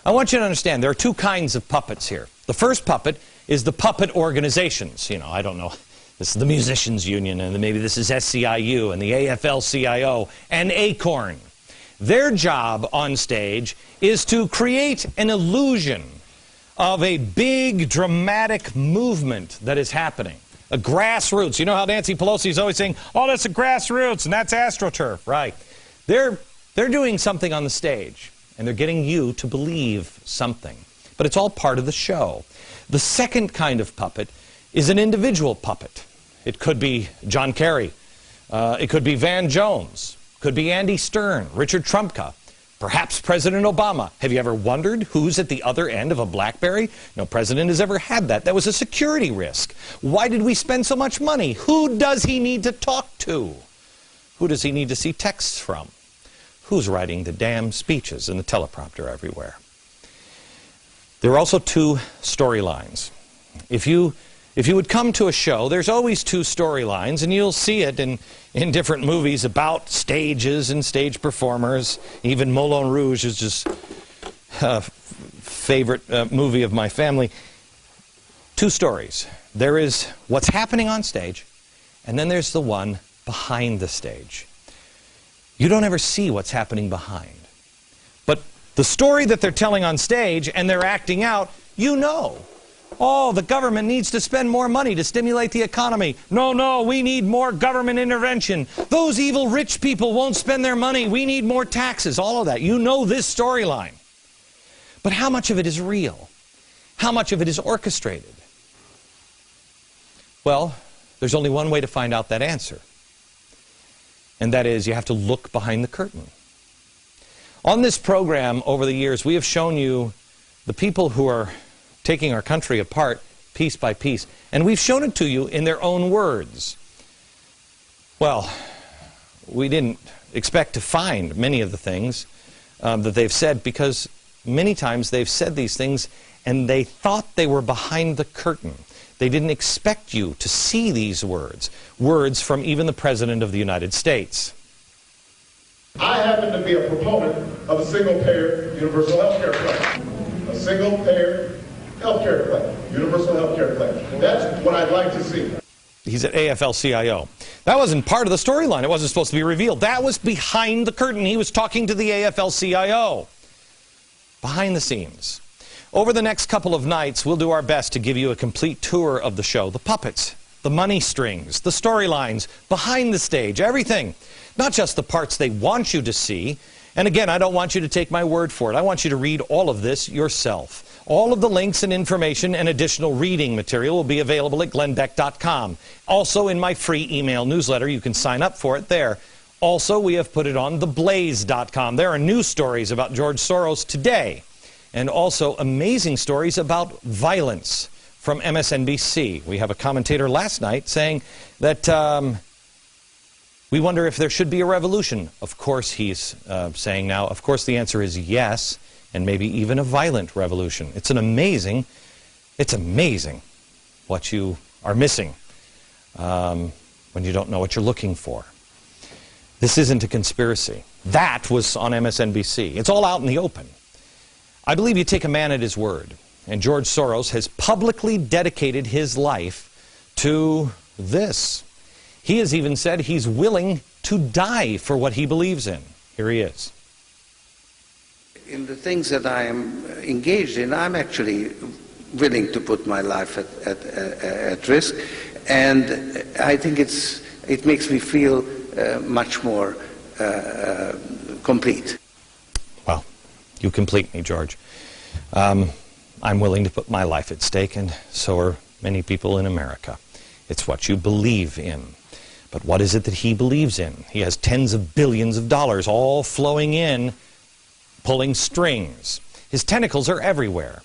I want you to understand there are two kinds of puppets here. The first puppet is the puppet organizations. You know, I don't know. This is the Musicians Union, and maybe this is SCIU, and the AFL-CIO, and ACORN. Their job on stage is to create an illusion of a big, dramatic movement that is happening. A grassroots. You know how Nancy Pelosi is always saying, oh, that's a grassroots, and that's AstroTurf. Right. They're doing something on the stage, and they're getting you to believe something. But it's all part of the show. The second kind of puppet is an individual puppet. It could be John Kerry. It could be Van Jones. Could be Andy Stern, Richard Trumka, perhaps President Obama. Have you ever wondered who's at the other end of a BlackBerry? No president has ever had that. That was a security risk. Why did we spend so much money? Who does he need to talk to? Who does he need to see texts from? Who's writing the damn speeches and the teleprompter everywhere? There are also two storylines. If you would come to a show, there's always two storylines, and you'll see it in different movies about stages and stage performers. Even Moulin Rouge is just a favorite movie of my family. Two stories. There is what's happening on stage, and then there's the one behind the stage. You don't ever see what's happening behind. But the story that they're telling on stage and they're acting out, you know. Oh, the government needs to spend more money to stimulate the economy. No, we need more government intervention. Those evil rich people won't spend their money. We need more taxes. All of that. You know this storyline. But how much of it is real? How much of it is orchestrated? Well, there's only one way to find out that answer. And that is, you have to look behind the curtain. On this program, over the years, we have shown you the people who are taking our country apart piece by piece. And we've shown it to you in their own words. Well, we didn't expect to find many of the things that they've said, because many times they've said these things and they thought they were behind the curtain. They didn't expect you to see these words. Words from even the President of the United States. I happen to be a proponent of a single-payer universal health care plan. A single-payer health care plan. Universal health care plan. That's what I'd like to see. He's at AFL-CIO. That wasn't part of the storyline. It wasn't supposed to be revealed. That was behind the curtain. He was talking to the AFL-CIO. Behind the scenes. Over the next couple of nights, we'll do our best to give you a complete tour of the show. The puppets, the money strings, the storylines, behind the stage, everything. Not just the parts they want you to see. And again, I don't want you to take my word for it. I want you to read all of this yourself. All of the links and information and additional reading material will be available at glennbeck.com. Also in my free email newsletter, you can sign up for it there. Also, we have put it on theblaze.com. There are news stories about George Soros today. And also amazing stories about violence from MSNBC. We have a commentator last night saying that we wonder if there should be a revolution. Of course, he's saying now, of course the answer is yes, and maybe even a violent revolution. It's amazing what you are missing when you don't know what you're looking for. This isn't a conspiracy. That was on MSNBC. It's all out in the open. I believe you take a man at his word, and George Soros has publicly dedicated his life to this. He has even said he's willing to die for what he believes in. Here he is. In the things that I am engaged in, I'm actually willing to put my life at risk, and I think it makes me feel much more complete. Well, you complete me, George. I'm willing to put my life at stake, and so are many people in America. It's what you believe in. But what is it that he believes in? He has tens of billions of dollars all flowing in, pulling strings. His tentacles are everywhere.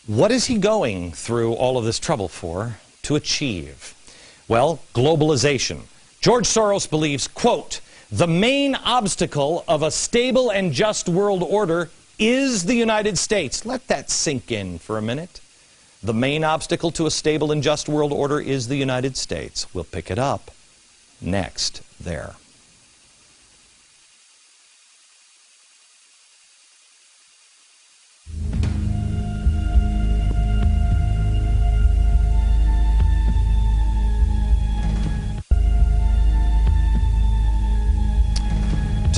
What is he going through all of this trouble for to achieve? Well, globalization. George Soros believes, quote, the main obstacle of a stable and just world order is the United States. Let that sink in for a minute. The main obstacle to a stable and just world order is the United States. We'll pick it up next there.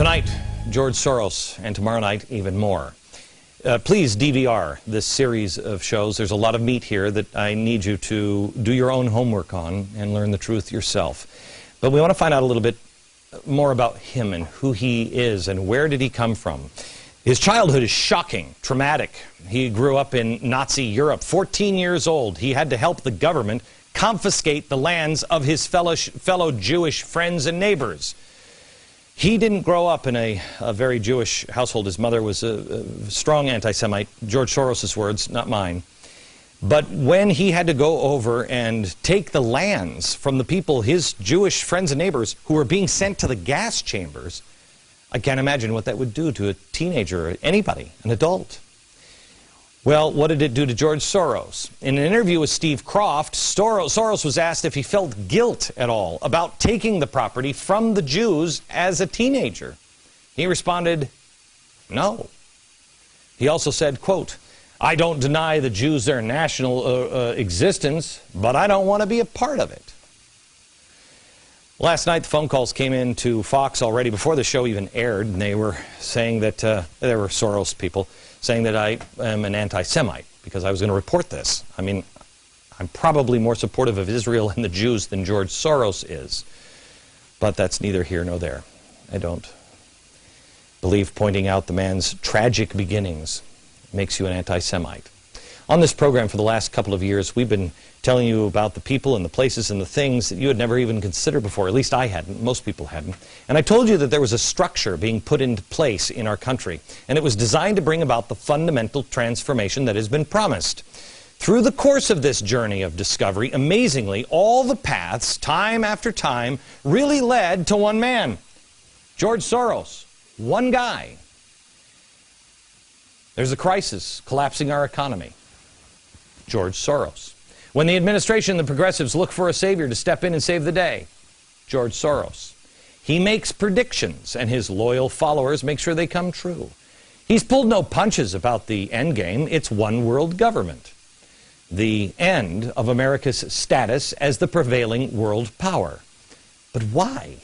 Tonight, George Soros, and tomorrow night, even more. Please DVR this series of shows. There's a lot of meat here that I need you to do your own homework on and learn the truth yourself. But we want to find out a little bit more about him and who he is and where did he come from. His childhood is shocking, traumatic. He grew up in Nazi Europe. 14 years old, he had to help the government confiscate the lands of his fellow Jewish friends and neighbors. He didn't grow up in a very Jewish household. His mother was a strong anti-Semite, George Soros' words, not mine. But when he had to go over and take the lands from the people, his Jewish friends and neighbors, who were being sent to the gas chambers, I can't imagine what that would do to a teenager or anybody, an adult. Well, what did it do to George Soros? In an interview with Steve Kroft, Soros was asked if he felt guilt at all about taking the property from the Jews as a teenager. He responded, no. He also said, quote, "I don't deny the Jews their national existence, but I don't want to be a part of it." Last night, the phone calls came in to Fox already before the show even aired, and they were saying that, there were Soros people, saying that I am an anti-Semite because I was going to report this. I mean, I'm probably more supportive of Israel and the Jews than George Soros is. But that's neither here nor there. I don't believe pointing out the man's tragic beginnings makes you an anti-Semite. On this program for the last couple of years, we've been telling you about the people and the places and the things that you had never even considered before. At least I hadn't. Most people hadn't. And I told you that there was a structure being put into place in our country, and it was designed to bring about the fundamental transformation that has been promised. Through the course of this journey of discovery, amazingly, all the paths, time after time, really led to one man, George Soros. One guy. There's a crisis collapsing our economy. George Soros. When the administration and the progressives look for a savior to step in and save the day, George Soros. He makes predictions, and his loyal followers make sure they come true. He's pulled no punches about the end game. It's one world government. The end of America's status as the prevailing world power. But why?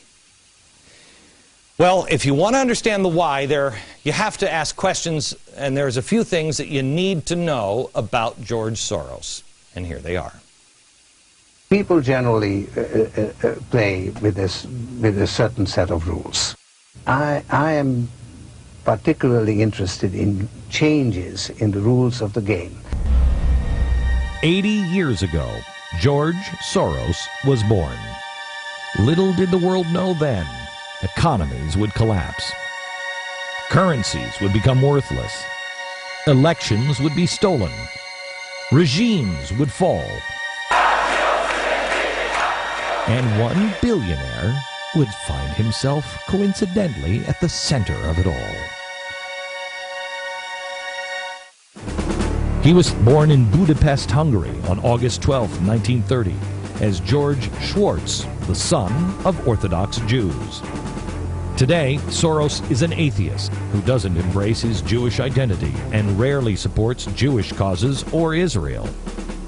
Well, if you want to understand the why, you have to ask questions, and there's a few things that you need to know about George Soros. And here they are. People generally play with a certain set of rules. I am particularly interested in changes in the rules of the game. 80 years ago, George Soros was born. Little did the world know then, economies would collapse. Currencies would become worthless. Elections would be stolen. Regimes would fall. And one billionaire would find himself coincidentally at the center of it all. He was born in Budapest, Hungary on August 12, 1930, as George Schwartz, the son of Orthodox Jews. Today, Soros is an atheist who doesn't embrace his Jewish identity and rarely supports Jewish causes or Israel.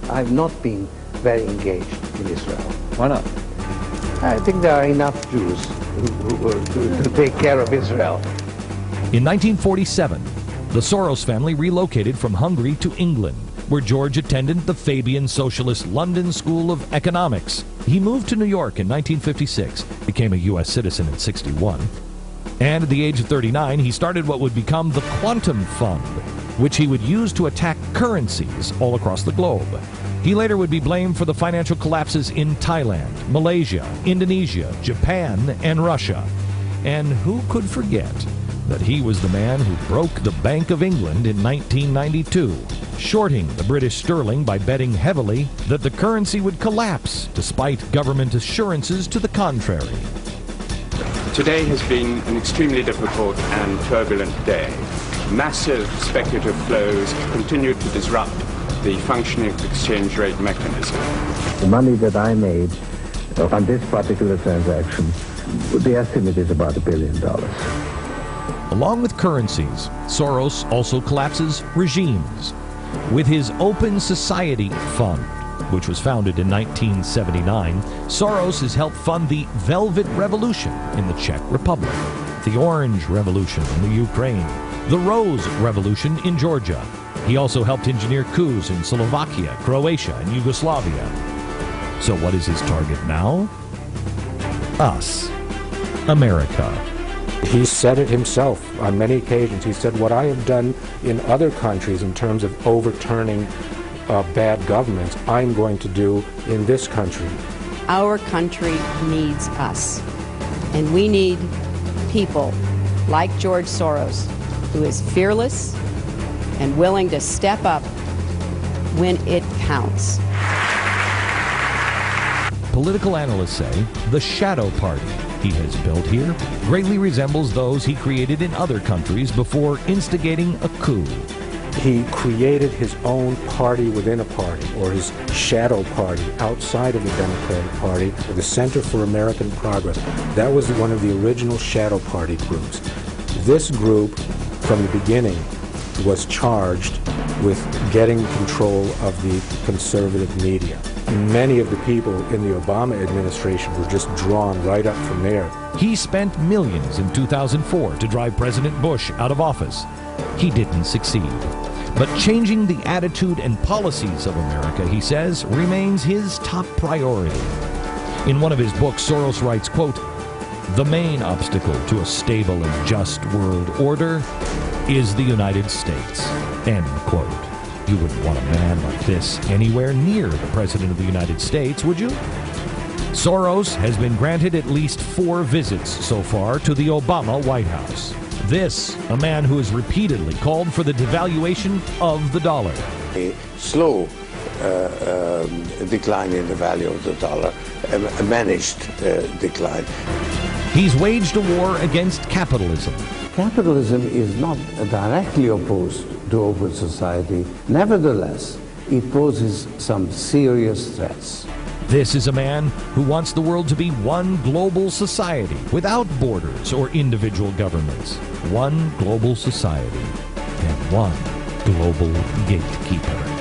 I've not been very engaged in Israel. Why not? I think there are enough Jews to take care of Israel. In 1947, the Soros family relocated from Hungary to England, where George attended the Fabian Socialist London School of Economics. He moved to New York in 1956, became a U.S. citizen in 61, and at the age of 39, he started what would become the Quantum Fund, which he would use to attack currencies all across the globe. He later would be blamed for the financial collapses in Thailand, Malaysia, Indonesia, Japan, and Russia. And who could forget that he was the man who broke the Bank of England in 1992, shorting the British sterling by betting heavily that the currency would collapse, despite government assurances to the contrary. Today has been an extremely difficult and turbulent day. Massive speculative flows continue to disrupt the functioning exchange rate mechanism. The money that I made on this particular transaction, the estimate is about $1 billion. Along with currencies, Soros also collapses regimes. With his Open Society Fund, which was founded in 1979, Soros has helped fund the Velvet Revolution in the Czech Republic. the Orange Revolution in the Ukraine, the Rose Revolution in Georgia. He also helped engineer coups in Slovakia, Croatia, and Yugoslavia. So what is his target now? Us. America. He said it himself on many occasions. He said, what I have done in other countries in terms of overturning bad governments, I'm going to do in this country. Our country needs us. And we need people like George Soros, who is fearless and willing to step up when it counts. Political analysts say the shadow party he has built here greatly resembles those he created in other countries before instigating a coup. He created his own party within a party, or his shadow party outside of the Democratic Party, the Center for American Progress. That was one of the original shadow party groups. This group, from the beginning, was charged with getting control of the conservative media. Many of the people in the Obama administration were just drawn right up from there. He spent millions in 2004 to drive President Bush out of office. He didn't succeed. But changing the attitude and policies of America, he says, remains his top priority. In one of his books, Soros writes, quote, "The main obstacle to a stable and just world order is the United States," end quote. You wouldn't want a man like this anywhere near the President of the United States, would you? Soros has been granted at least 4 visits so far to the Obama White House. This, a man who has repeatedly called for the devaluation of the dollar. A slow decline in the value of the dollar, a managed decline. He's waged a war against capitalism. Capitalism is not directly opposed to open society. Nevertheless, it poses some serious threats. This is a man who wants the world to be one global society without borders or individual governments. One global society and one global gatekeeper.